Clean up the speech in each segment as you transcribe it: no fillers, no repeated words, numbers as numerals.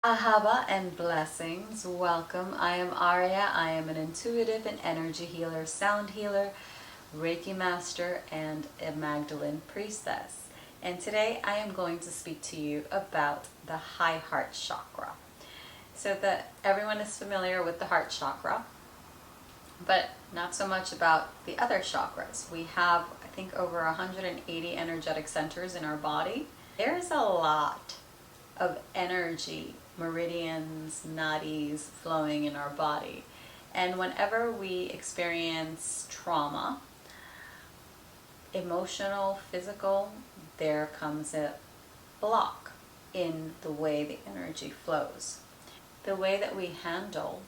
Ahava and blessings. Welcome. I am Aurea. I am an intuitive and energy healer, sound healer, Reiki master, and a Magdalene priestess. And today I am going to speak to you about the high heart chakra. So that everyone is familiar with the heart chakra, but not so much about the other chakras. We have, I think, over 180 energetic centers in our body. There's a lot of energy, meridians, nadis flowing in our body. And whenever we experience trauma, emotional, physical, there comes a block in the way the energy flows. The way that we handle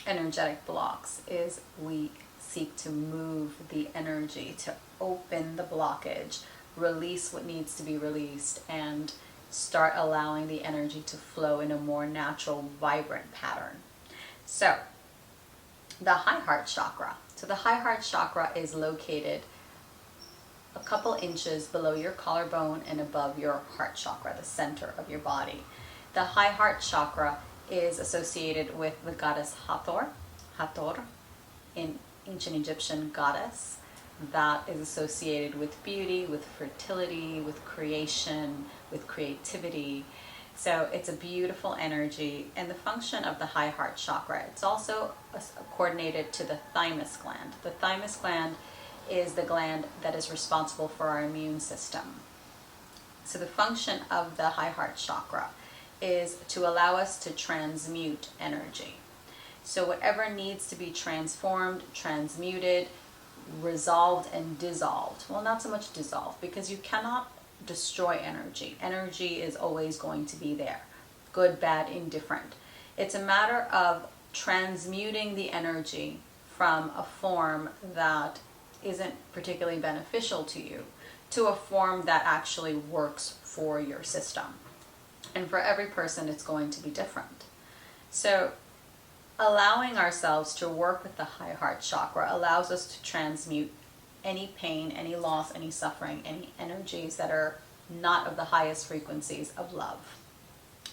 energetic blocks is we seek to move the energy, to open the blockage, release what needs to be released, and start allowing the energy to flow in a more natural, vibrant pattern. So, the high heart chakra. So the high heart chakra is located a couple inches below your collarbone and above your heart chakra, the center of your body. The high heart chakra is associated with the goddess Hathor, in ancient Egyptian goddess, that is associated with beauty, with fertility, with creation, with creativity. So it's a beautiful energy. And the function of the high heart chakra, it's also coordinated to the thymus gland. The thymus gland is the gland that is responsible for our immune system. So the function of the high heart chakra is to allow us to transmute energy. So whatever needs to be transformed, transmuted, resolved, and dissolved. Well, not so much dissolved, because you cannot destroy energy. Energy is always going to be there. Good, bad, indifferent. It's a matter of transmuting the energy from a form that isn't particularly beneficial to you to a form that actually works for your system. And for every person, it's going to be different. So allowing ourselves to work with the high heart chakra allows us to transmute any pain, any loss, any suffering, any energies that are not of the highest frequencies of love.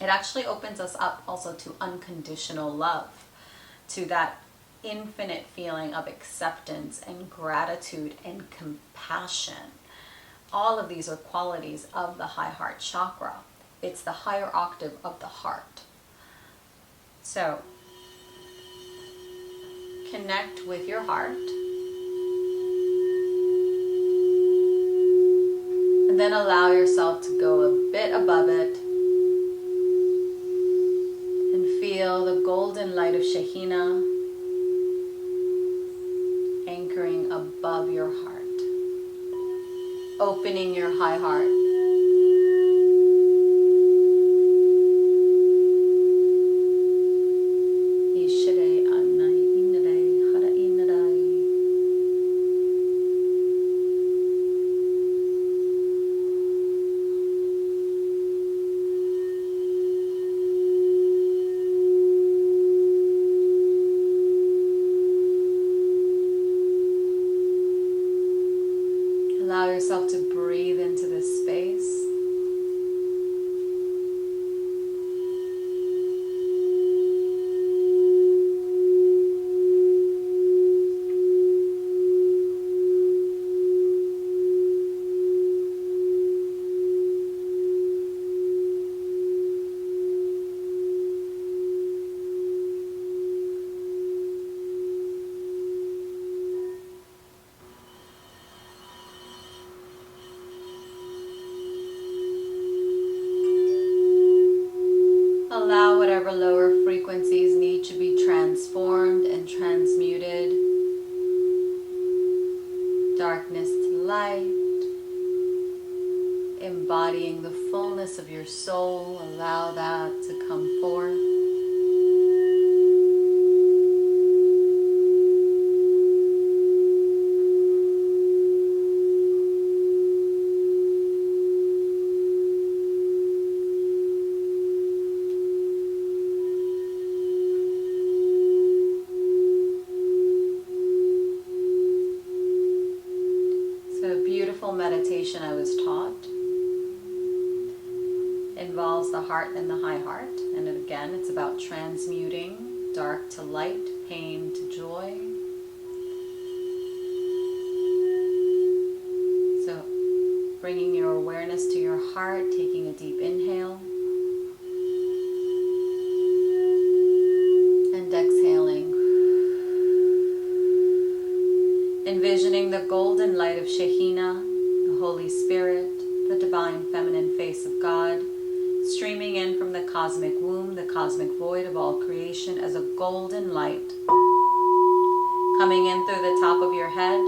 It actually opens us up also to unconditional love, to that infinite feeling of acceptance and gratitude and compassion. All of these are qualities of the high heart chakra. It's the higher octave of the heart. So, connect with your heart. And then allow yourself to go a bit above it. And feel the golden light of Shekhinah anchoring above your heart. Opening your high heart. Allow yourself to breathe into this space. Allow whatever lower frequencies need to be transformed and transmuted. Darkness to light. Embodying the fullness of your soul. Allow that to come forth. meditation I was taught in involves the heart and the high heart. And again, it's about transmuting dark to light, pain to joy. So bringing your awareness to your heart, taking a deep inhale. And exhaling. Envisioning the golden light of Shekhinah, the Holy Spirit, the divine feminine face of God, streaming in from the cosmic womb, the cosmic void of all creation as a golden light, coming in through the top of your head,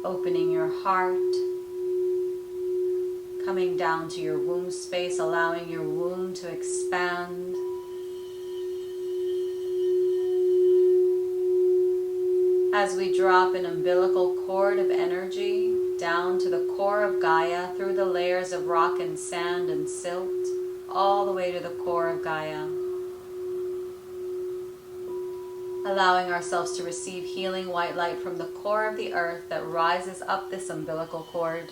opening your heart, coming down to your womb space, allowing your womb to expand. As we drop an umbilical cord of energy down to the core of Gaia through the layers of rock and sand and silt, all the way to the core of Gaia. Allowing ourselves to receive healing white light from the core of the earth that rises up this umbilical cord.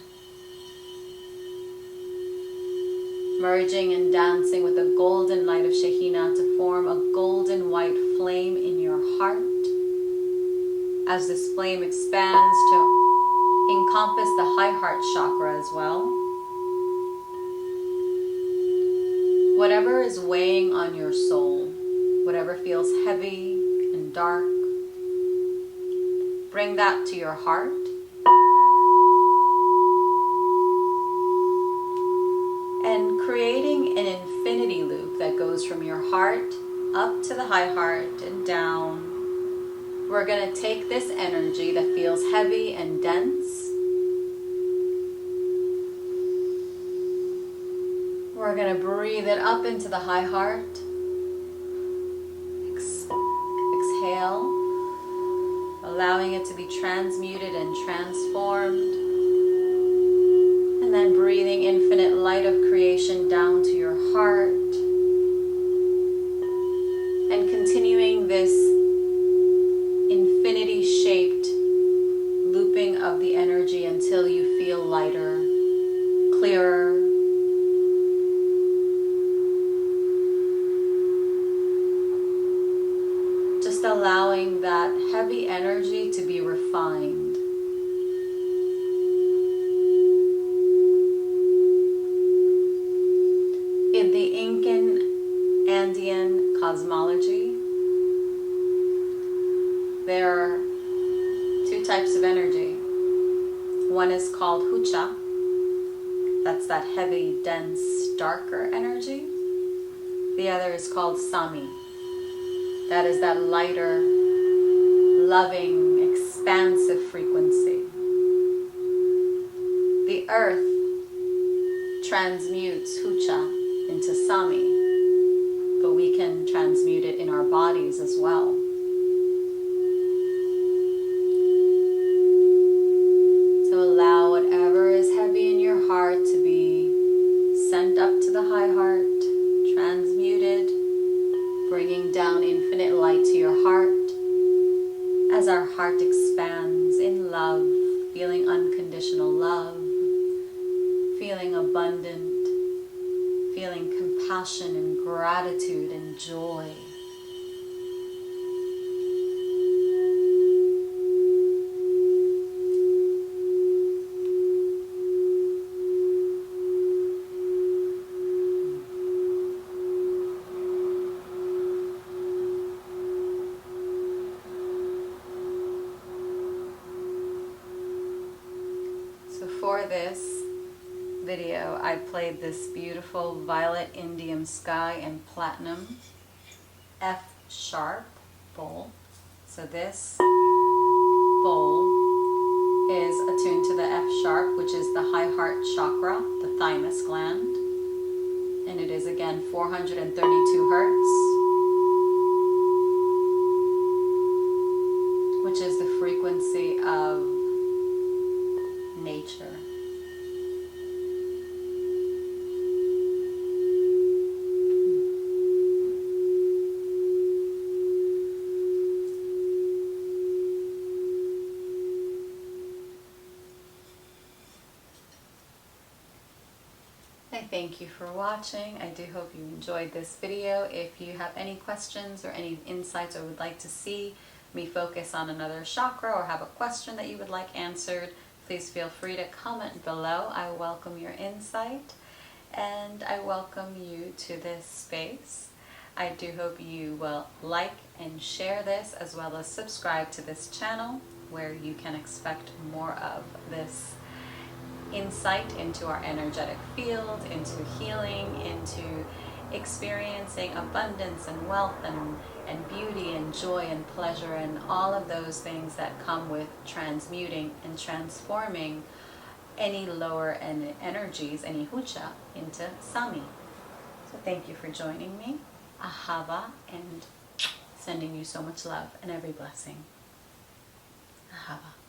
Merging and dancing with the golden light of Shekhinah to form a golden white flame in your heart. As this flame expands to encompass the high heart chakra as well. Whatever is weighing on your soul, whatever feels heavy and dark, bring that to your heart. And creating an infinity loop that goes from your heart up to the high heart and down. We're going to take this energy that feels heavy and dense. We're going to breathe it up into the high heart. Exhale, allowing it to be transmuted and transformed. And then breathing infinite light of creation down to your heart. And continuing this infinity-shaped looping of the energy until you feel lighter, clearer. Just allowing that heavy energy to be refined. In the Incan Andean cosmology, there are two types of energy. One is called Hucha. That's that heavy, dense, darker energy. The other is called Sami. That is that lighter, loving, expansive frequency. The earth transmutes Hucha into Sami, but we can transmute it in our bodies as well. Allow whatever is heavy in your heart to be sent up to the high heart, transmuted, bringing down infinite light to your heart. As our heart expands in love, feeling unconditional love, feeling abundant, feeling compassion and gratitude and joy. For this video, I played this beautiful violet indium sky and platinum F sharp bowl. So this bowl is attuned to the F sharp, which is the high heart chakra, the thymus gland. And it is again 432 hertz, which is the frequency of nature. I thank you for watching. I do hope you enjoyed this video. If you have any questions or any insights or would like to see me focus on another chakra or have a question that you would like answered, please feel free to comment below. I welcome your insight and I welcome you to this space. I do hope you will like and share this, as well as subscribe to this channel where you can expect more of this insight into our energetic field, into healing, into experiencing abundance and wealth and beauty and joy and pleasure and all of those things that come with transmuting and transforming any lower energies, any hucha, into sami. So thank you for joining me. Ahava, and sending you so much love and every blessing. Ahava.